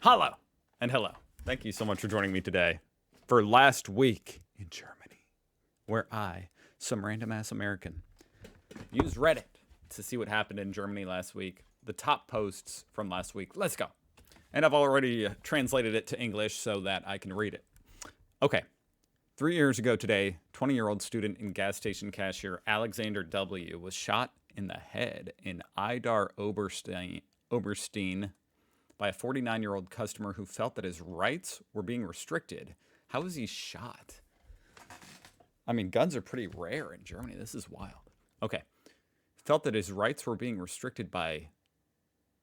Hello and hello. Thank you so much for joining me today for Last Week in Germany, where I, some random ass American, used Reddit to see what happened in Germany last week. The top posts from last week. Let's go. And I've already translated it to English so that I can read it. Okay. 3 years ago today, 20-year-old student and gas station cashier Alexander W. was shot in the head in Idar Oberstein by a 49-year-old customer who felt that his rights were being restricted. How was he shot? I mean, guns are pretty rare in Germany. This is wild. Okay. Felt that his rights were being restricted by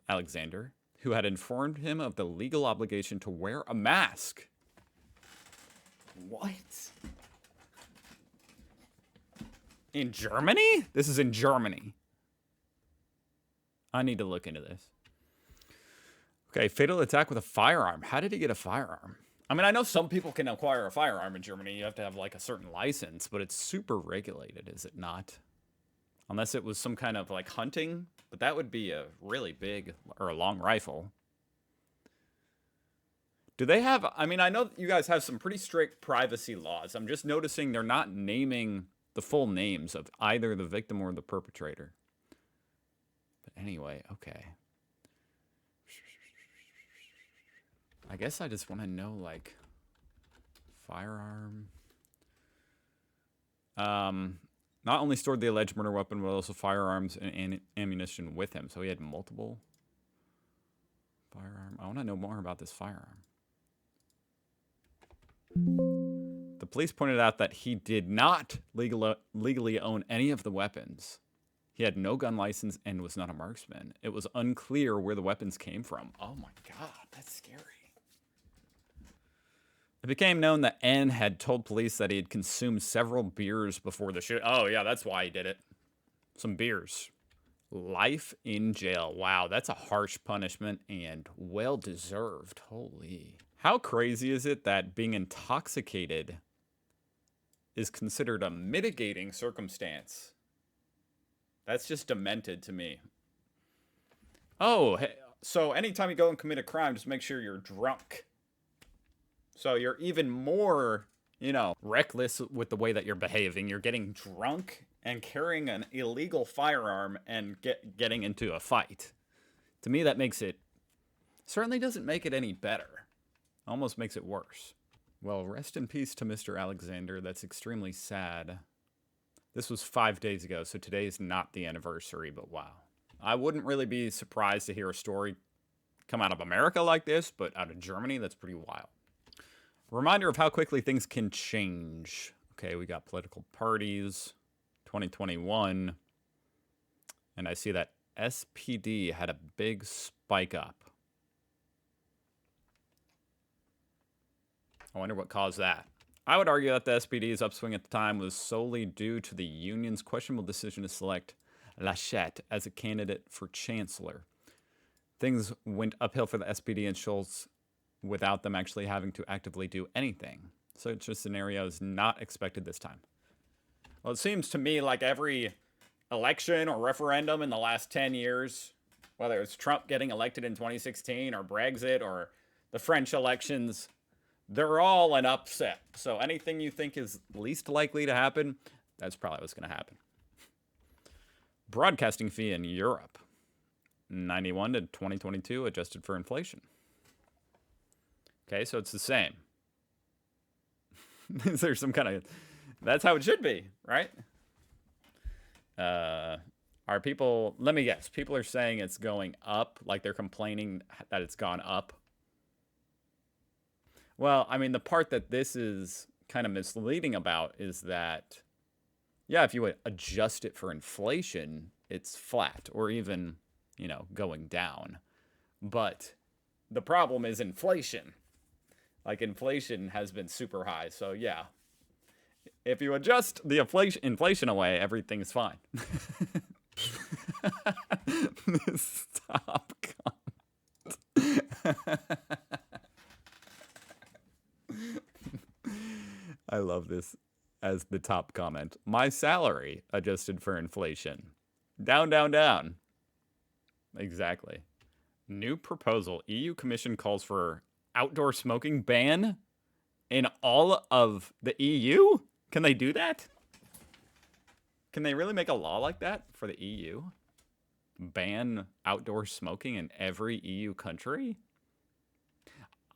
Alexander, who had informed him of the legal obligation to wear a mask. What? In Germany? This is in Germany. I need to look into this. Okay, fatal attack with a firearm. How did he get a firearm? I mean, I know some people can acquire a firearm in Germany. You have to have like a certain license, but it's super regulated, is it not? Unless it was some kind of like hunting, but that would be a really big or a long rifle. Do they have, I mean, I know you guys have some pretty strict privacy laws. I'm just noticing they're not naming the full names of either the victim or the perpetrator. But anyway, okay. I guess I just want to know, like, firearm. Not only stored the alleged murder weapon, but also firearms and ammunition with him. So he had multiple firearm. I want to know more about this firearm. The police pointed out that he did not legally own any of the weapons. He had no gun license and was not a marksman. It was unclear where the weapons came from. Oh my God, that's scary. It became known that N had told police that he had consumed several beers before the shoot. Oh, yeah, that's why he did it. Some beers. Life in jail. Wow, that's a harsh punishment and well-deserved. Holy. How crazy is it that being intoxicated is considered a mitigating circumstance? That's just demented to me. Oh, hey, so anytime you go and commit a crime, just make sure you're drunk. So you're even more, reckless with the way that you're behaving. You're getting drunk and carrying an illegal firearm and getting into a fight. To me, that makes it, certainly doesn't make it any better. Almost makes it worse. Well, rest in peace to Mr. Alexander. That's extremely sad. This was 5 days ago, so today is not the anniversary, but wow. I wouldn't really be surprised to hear a story come out of America like this, but out of Germany, that's pretty wild. Reminder of how quickly things can change. Okay, we got political parties, 2021, and I see that SPD had a big spike up. I wonder what caused that. I would argue that the SPD's upswing at the time was solely due to the union's questionable decision to select Laschet as a candidate for chancellor. Things went uphill for the SPD and Schulz without them actually having to actively do anything. Such a scenario is not expected this time. Well, it seems to me like every election or referendum in the last 10 years, whether it's Trump getting elected in 2016 or Brexit or the French elections, they're all an upset. So anything you think is least likely to happen, that's probably what's going to happen. Broadcasting fee in Europe, 91 to 2022, adjusted for inflation. Okay, so it's the same. Is there some kind of... That's how it should be, right? Are people... Let me guess. People are saying it's going up, like they're complaining that it's gone up. Well, I mean, the part that this is kind of misleading about is that, yeah, if you would adjust it for inflation, it's flat or even, going down. But the problem is inflation. Like, inflation has been super high. So, yeah, if you adjust the inflation away, everything's fine. Stop. I love this as the top comment. My salary adjusted for inflation. Down, down, down. Exactly. New proposal. EU Commission calls for outdoor smoking ban in all of the EU? Can they do that? Can they really make a law like that for the EU? Ban outdoor smoking in every EU country?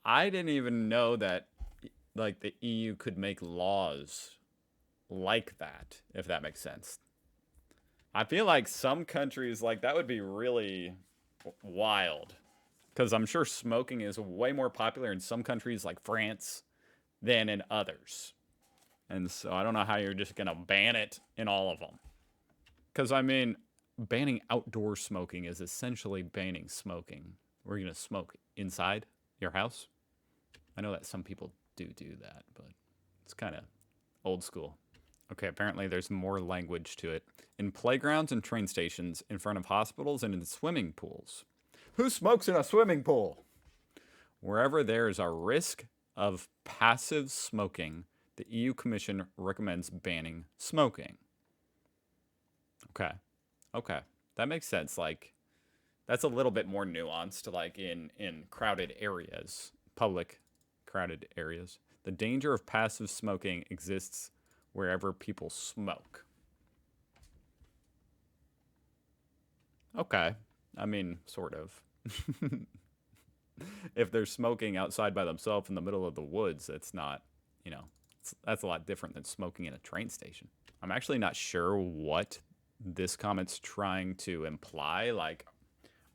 I didn't even know that like the EU could make laws like that, if that makes sense. I feel like some countries, like, that would be really wild. Because I'm sure smoking is way more popular in some countries like France than in others. And so I don't know how you're just going to ban it in all of them. Because, I mean, banning outdoor smoking is essentially banning smoking. We're going to smoke inside your house. I know that some people do that, but it's kind of old school. Okay, apparently there's more language to it. In playgrounds and train stations, in front of hospitals, and in swimming pools. Who smokes in a swimming pool? Wherever there is a risk of passive smoking, the EU Commission recommends banning smoking. Okay. That makes sense. Like, that's a little bit more nuanced, like in crowded areas, public crowded areas. The danger of passive smoking exists wherever people smoke. Okay. I mean, sort of. If they're smoking outside by themselves in the middle of the woods, it's not, that's a lot different than smoking in a train station. I'm actually not sure what this comment's trying to imply. Like,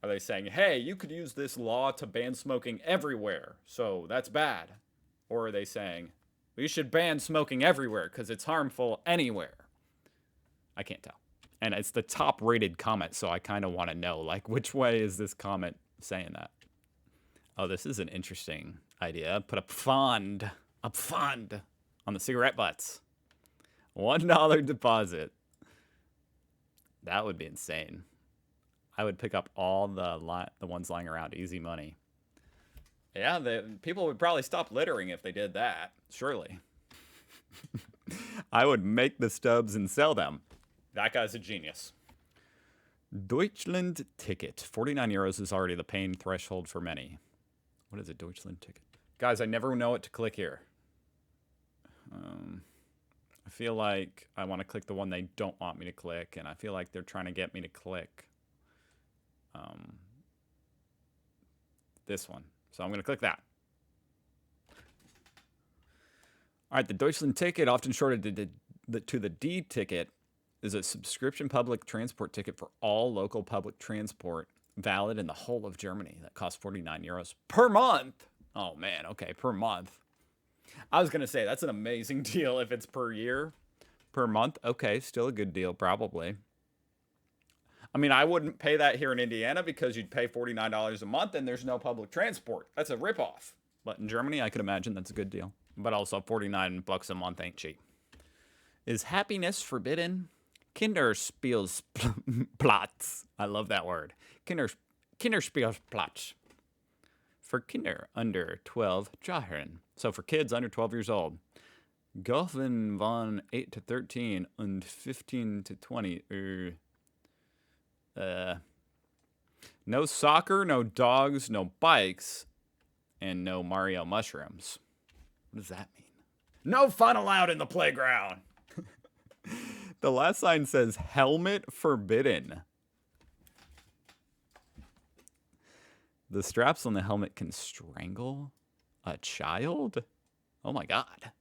are they saying, hey, you could use this law to ban smoking everywhere, so that's bad? Or are they saying, we should ban smoking everywhere because it's harmful anywhere? I can't tell. And it's the top rated comment, so I kind of want to know, like, which way is this comment saying that? Oh, this is an interesting idea. Put a fund on the cigarette butts. $1 deposit. That would be insane. I would pick up all the ones lying around. Easy money. Yeah, people would probably stop littering if they did that. Surely. I would make the stubs and sell them. That guy's a genius. Deutschland ticket. 49 euros is already the pain threshold for many. What is a Deutschland ticket? Guys, I never know what to click here. I feel like I want to click the one they don't want me to click, and I feel like they're trying to get me to click this one. So I'm going to click that. All right, the Deutschland ticket, often shortened to the D ticket, is a subscription public transport ticket for all local public transport valid in the whole of Germany. That costs 49 euros per month. Oh, man. Okay, per month. I was going to say, that's an amazing deal if it's per year. Per month? Okay, still a good deal, probably. I mean, I wouldn't pay that here in Indiana because you'd pay $49 a month and there's no public transport. That's a ripoff. But in Germany, I could imagine that's a good deal. But also, 49 bucks a month ain't cheap. Is happiness forbidden? Kinderspielplatz. I love that word. Kinderspielplatz. For Kinder under 12 Jahren. So for kids under 12 years old. Golfen von 8 to 13 and 15 to 20. No soccer, no dogs, no bikes, and no Mario mushrooms. What does that mean? No fun allowed in the playground. The last sign says helmet forbidden. The straps on the helmet can strangle a child? Oh my God.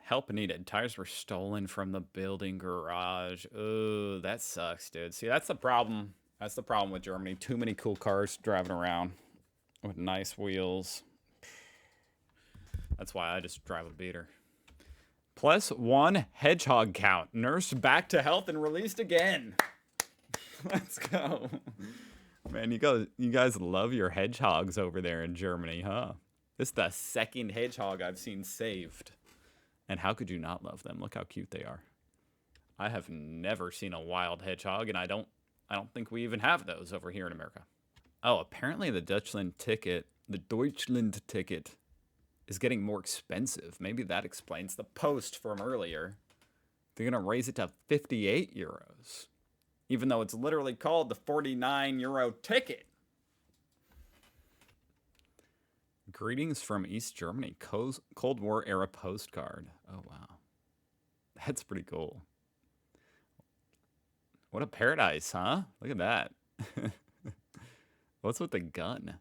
Help needed. Tires were stolen from the building garage. Ooh, that sucks, dude. See, that's the problem. That's the problem with Germany. Too many cool cars driving around with nice wheels. That's why I just drive a beater. +1 hedgehog count. Nursed back to health and released again. Let's go. Man, you guys love your hedgehogs over there in Germany, huh? This is the second hedgehog I've seen saved. And how could you not love them? Look how cute they are. I have never seen a wild hedgehog, and I don't think we even have those over here in America. Oh, apparently the Deutschland ticket is getting more expensive. Maybe that explains the post from earlier. They're going to raise it to 58 euros. even though it's literally called the 49 € ticket. Greetings from East Germany, Cold War era postcard. Oh, wow. That's pretty cool. What a paradise, huh? Look at that. What's with the gun?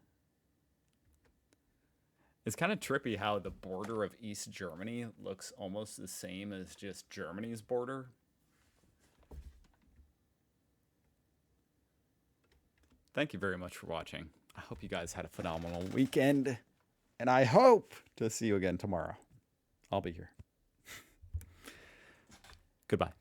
It's kind of trippy how the border of East Germany looks almost the same as just Germany's border. Thank you very much for watching. I hope you guys had a phenomenal weekend. And I hope to see you again tomorrow. I'll be here. Goodbye.